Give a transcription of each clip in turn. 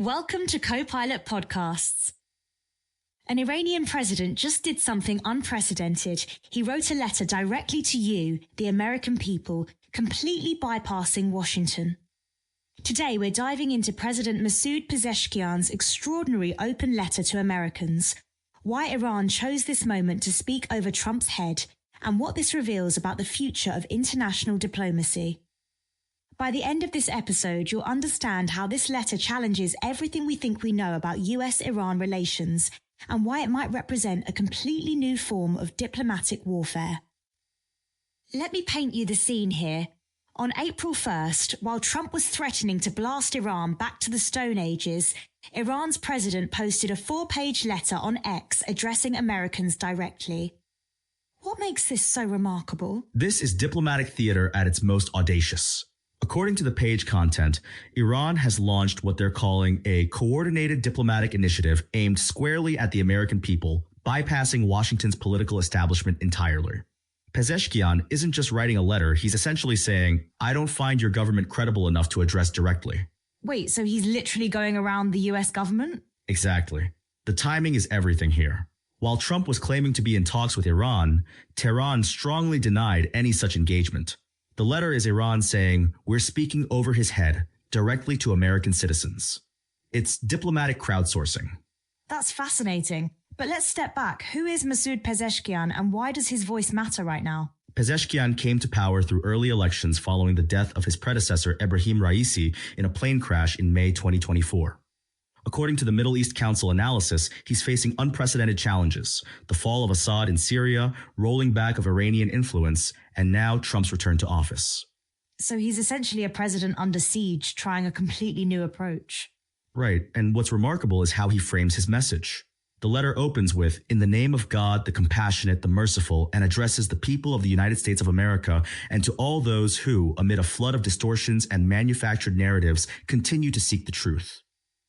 Welcome to Copilot Podcasts. An Iranian president just did something unprecedented. He wrote a letter directly to you, the American people, completely bypassing Washington. Today, we're diving into President Masoud Pezeshkian's extraordinary open letter to Americans, why Iran chose this moment to speak over Trump's head, and what this reveals about the future of international diplomacy. By the end of this episode, you'll understand how this letter challenges everything we think we know about US-Iran relations and why it might represent a completely new form of diplomatic warfare. Let me paint you the scene here. On April 1st, while Trump was threatening to blast Iran back to the Stone Ages, Iran's president posted a 4-page letter on X addressing Americans directly. What makes this so remarkable? This is diplomatic theater at its most audacious. According to the page content, Iran has launched what they're calling a coordinated diplomatic initiative aimed squarely at the American people, bypassing Washington's political establishment entirely. Pezeshkian isn't just writing a letter, he's essentially saying, I don't find your government credible enough to address directly. Wait, so he's literally going around the US government? Exactly. The timing is everything here. While Trump was claiming to be in talks with Iran, Tehran strongly denied any such engagement. The letter is Iran saying, we're speaking over his head, directly to American citizens. It's diplomatic crowdsourcing. That's fascinating. But let's step back. Who is Masoud Pezeshkian and why does his voice matter right now? Pezeshkian came to power through early elections following the death of his predecessor Ebrahim Raisi in a plane crash in May 2024. According to the Middle East Council analysis, he's facing unprecedented challenges: the fall of Assad in Syria, rolling back of Iranian influence, and now Trump's return to office. So he's essentially a president under siege, trying a completely new approach. Right, and what's remarkable is how he frames his message. The letter opens with, in the name of God, the compassionate, the merciful, and addresses the people of the United States of America and to all those who, amid a flood of distortions and manufactured narratives, continue to seek the truth.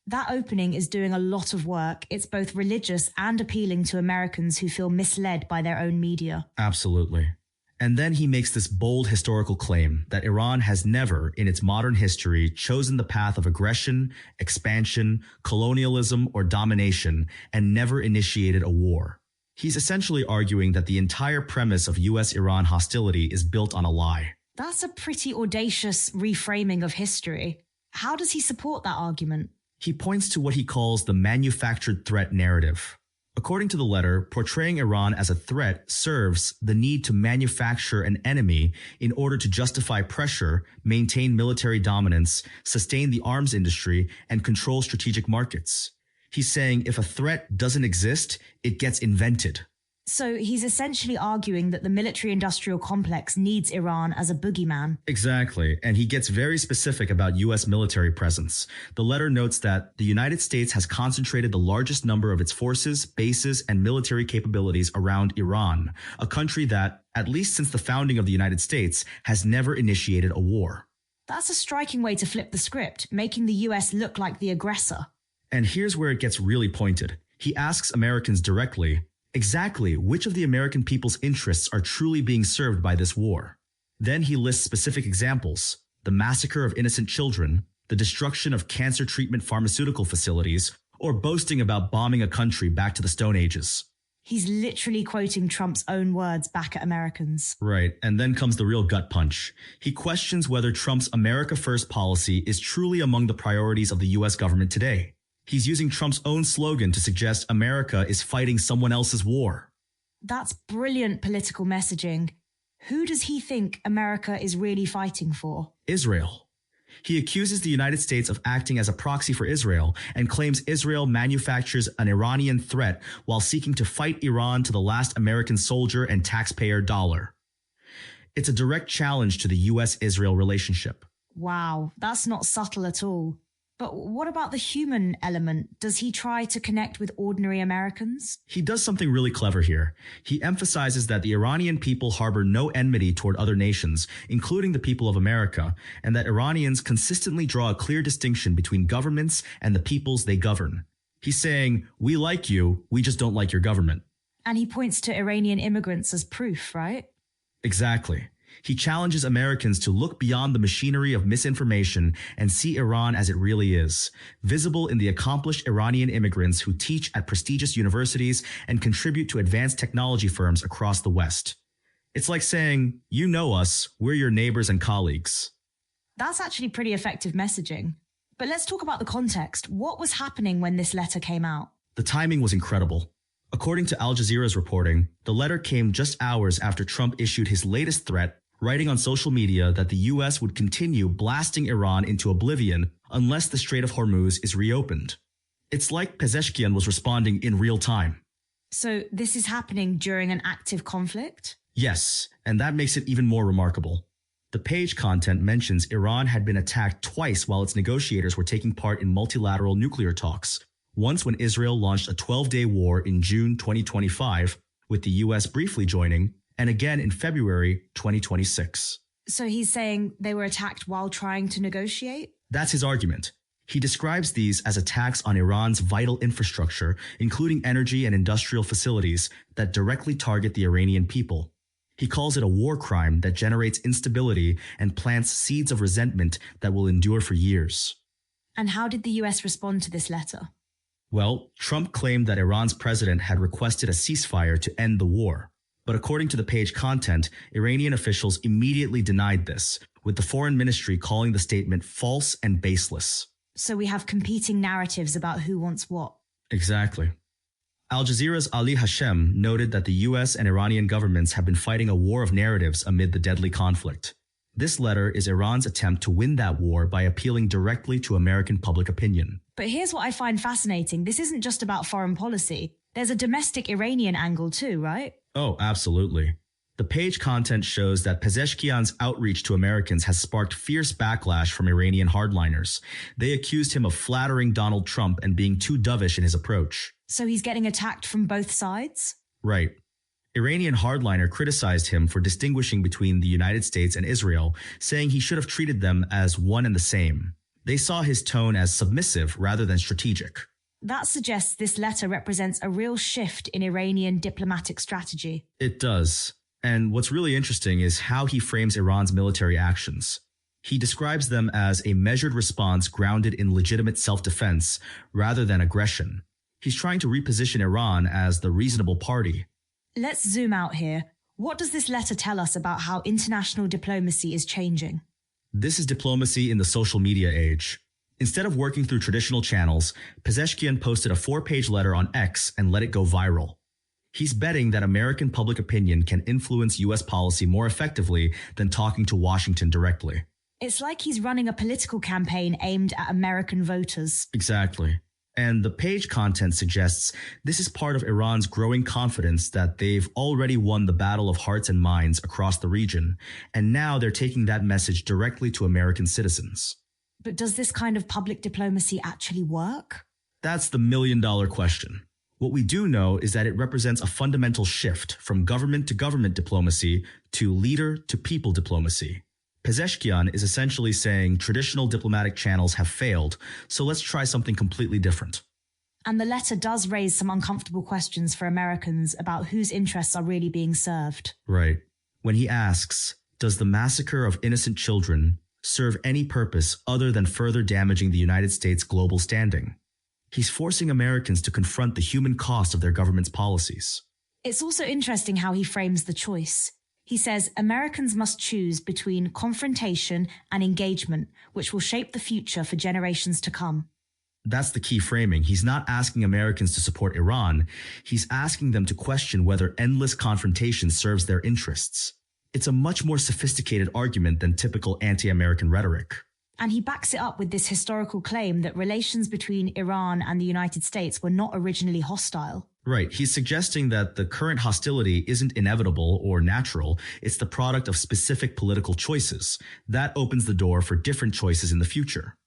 That opening is doing a lot of work. It's both religious and appealing to Americans who feel misled by their own media. Absolutely. And then he makes this bold historical claim that Iran has never, in its modern history, chosen the path of aggression, expansion, colonialism, or domination, and never initiated a war. He's essentially arguing that the entire premise of US-Iran hostility is built on a lie. That's a pretty audacious reframing of history. How does he support that argument? He points to what he calls the manufactured threat narrative. According to the letter, portraying Iran as a threat serves the need to manufacture an enemy in order to justify pressure, maintain military dominance, sustain the arms industry, and control strategic markets. He's saying if a threat doesn't exist, it gets invented. So he's essentially arguing that the military-industrial complex needs Iran as a boogeyman. Exactly, and he gets very specific about U.S. military presence. The letter notes that the United States has concentrated the largest number of its forces, bases, and military capabilities around Iran, a country that, at least since the founding of the United States, has never initiated a war. That's a striking way to flip the script, making the U.S. look like the aggressor. And here's where it gets really pointed. He asks Americans directly, exactly which of the American people's interests are truly being served by this war. Then he lists specific examples: the massacre of innocent children, the destruction of cancer treatment pharmaceutical facilities, or boasting about bombing a country back to the Stone Ages. He's literally quoting Trump's own words back at Americans. Right, and then comes the real gut punch. He questions whether Trump's America First policy is truly among the priorities of the U.S. government today. He's using Trump's own slogan to suggest America is fighting someone else's war. That's brilliant political messaging. Who does he think America is really fighting for? Israel. He accuses the United States of acting as a proxy for Israel and claims Israel manufactures an Iranian threat while seeking to fight Iran to the last American soldier and taxpayer dollar. It's a direct challenge to the U.S.-Israel relationship. Wow, that's not subtle at all. But what about the human element? Does he try to connect with ordinary Americans? He does something really clever here. He emphasizes that the Iranian people harbor no enmity toward other nations, including the people of America, and that Iranians consistently draw a clear distinction between governments and the peoples they govern. He's saying, we like you, we just don't like your government. And he points to Iranian immigrants as proof, right? Exactly. He challenges Americans to look beyond the machinery of misinformation and see Iran as it really is, visible in the accomplished Iranian immigrants who teach at prestigious universities and contribute to advanced technology firms across the West. It's like saying, you know us, we're your neighbors and colleagues. That's actually pretty effective messaging. But let's talk about the context. What was happening when this letter came out? The timing was incredible. According to Al Jazeera's reporting, the letter came just hours after Trump issued his latest threat, writing on social media that the U.S. would continue blasting Iran into oblivion unless the Strait of Hormuz is reopened. It's like Pezeshkian was responding in real time. So this is happening during an active conflict? Yes, and that makes it even more remarkable. The page content mentions Iran had been attacked twice while its negotiators were taking part in multilateral nuclear talks, once when Israel launched a 12-day war in June 2025, with the U.S. briefly joining, and again in February 2026. So he's saying they were attacked while trying to negotiate? That's his argument. He describes these as attacks on Iran's vital infrastructure, including energy and industrial facilities that directly target the Iranian people. He calls it a war crime that generates instability and plants seeds of resentment that will endure for years. And how did the U.S. respond to this letter? Well, Trump claimed that Iran's president had requested a ceasefire to end the war. But according to the page content, Iranian officials immediately denied this, with the foreign ministry calling the statement false and baseless. So we have competing narratives about who wants what. Exactly. Al Jazeera's Ali Hashem noted that the U.S. and Iranian governments have been fighting a war of narratives amid the deadly conflict. This letter is Iran's attempt to win that war by appealing directly to American public opinion. But here's what I find fascinating. This isn't just about foreign policy. There's a domestic Iranian angle too, right? Oh, absolutely. The page content shows that Pezeshkian's outreach to Americans has sparked fierce backlash from Iranian hardliners. They accused him of flattering Donald Trump and being too dovish in his approach. So he's getting attacked from both sides? Right. Iranian hardliner criticized him for distinguishing between the United States and Israel, saying he should have treated them as one and the same. They saw his tone as submissive rather than strategic. That suggests this letter represents a real shift in Iranian diplomatic strategy. It does. And what's really interesting is how he frames Iran's military actions. He describes them as a measured response grounded in legitimate self-defense rather than aggression. He's trying to reposition Iran as the reasonable party. Let's zoom out here. What does this letter tell us about how international diplomacy is changing? This is diplomacy in the social media age. Instead of working through traditional channels, Pezeshkian posted a 4-page letter on X and let it go viral. He's betting that American public opinion can influence U.S. policy more effectively than talking to Washington directly. It's like he's running a political campaign aimed at American voters. Exactly. And the page content suggests this is part of Iran's growing confidence that they've already won the battle of hearts and minds across the region, and now they're taking that message directly to American citizens. But does this kind of public diplomacy actually work? That's the million-dollar question. What we do know is that it represents a fundamental shift from government-to-government diplomacy to leader-to-people diplomacy. Pezeshkian is essentially saying traditional diplomatic channels have failed, so let's try something completely different. And the letter does raise some uncomfortable questions for Americans about whose interests are really being served. Right. When he asks, does the massacre of innocent children serve any purpose other than further damaging the United States' global standing? He's forcing Americans to confront the human cost of their government's policies. It's also interesting how he frames the choice. He says Americans must choose between confrontation and engagement, which will shape the future for generations to come. That's the key framing. He's not asking Americans to support Iran. He's asking them to question whether endless confrontation serves their interests. It's a much more sophisticated argument than typical anti-American rhetoric. And he backs it up with this historical claim that relations between Iran and the United States were not originally hostile. Right. He's suggesting that the current hostility isn't inevitable or natural. It's the product of specific political choices. That opens the door for different choices in the future.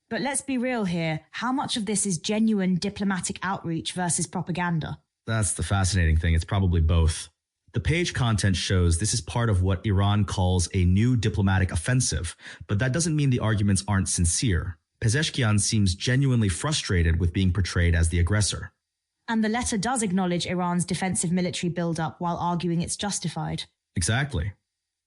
But let's be real here. How much of this is genuine diplomatic outreach versus propaganda? That's the fascinating thing. It's probably both. The page content shows this is part of what Iran calls a new diplomatic offensive, but that doesn't mean the arguments aren't sincere. Pezeshkian seems genuinely frustrated with being portrayed as the aggressor. And the letter does acknowledge Iran's defensive military buildup while arguing it's justified. Exactly.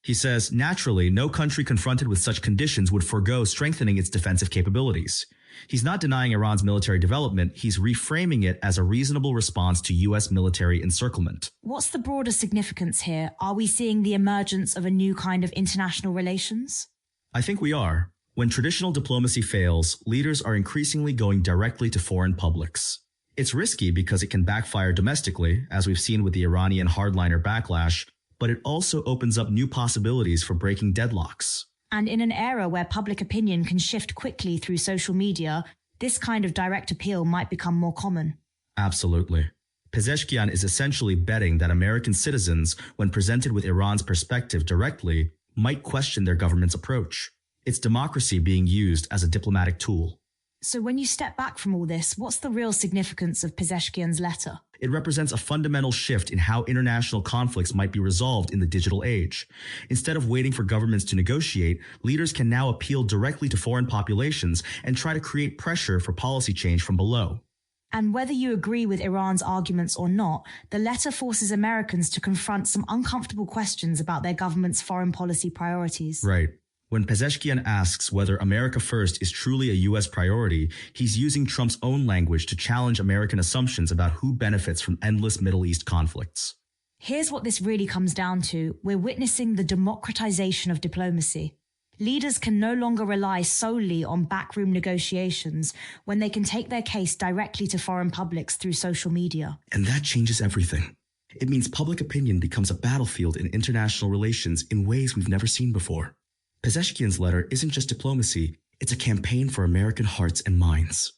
He says, naturally, no country confronted with such conditions would forego strengthening its defensive capabilities. He's not denying Iran's military development, he's reframing it as a reasonable response to U.S. military encirclement. What's the broader significance here? Are we seeing the emergence of a new kind of international relations? I think we are. When traditional diplomacy fails, leaders are increasingly going directly to foreign publics. It's risky because it can backfire domestically, as we've seen with the Iranian hardliner backlash, but it also opens up new possibilities for breaking deadlocks. And in an era where public opinion can shift quickly through social media, this kind of direct appeal might become more common. Absolutely. Pezeshkian is essentially betting that American citizens, when presented with Iran's perspective directly, might question their government's approach. It's democracy being used as a diplomatic tool. So when you step back from all this, what's the real significance of Pezeshkian's letter? It represents a fundamental shift in how international conflicts might be resolved in the digital age. Instead of waiting for governments to negotiate, leaders can now appeal directly to foreign populations and try to create pressure for policy change from below. And whether you agree with Iran's arguments or not, the letter forces Americans to confront some uncomfortable questions about their government's foreign policy priorities. Right. When Pezeshkian asks whether America First is truly a U.S. priority, he's using Trump's own language to challenge American assumptions about who benefits from endless Middle East conflicts. Here's what this really comes down to. We're witnessing the democratization of diplomacy. Leaders can no longer rely solely on backroom negotiations when they can take their case directly to foreign publics through social media. And that changes everything. It means public opinion becomes a battlefield in international relations in ways we've never seen before. Pezeshkian's letter isn't just diplomacy, it's a campaign for American hearts and minds.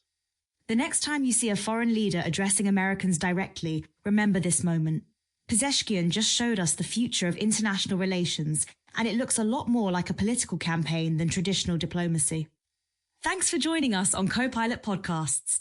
The next time you see a foreign leader addressing Americans directly, remember this moment. Pezeshkian just showed us the future of international relations, and it looks a lot more like a political campaign than traditional diplomacy. Thanks for joining us on Copilot Podcasts.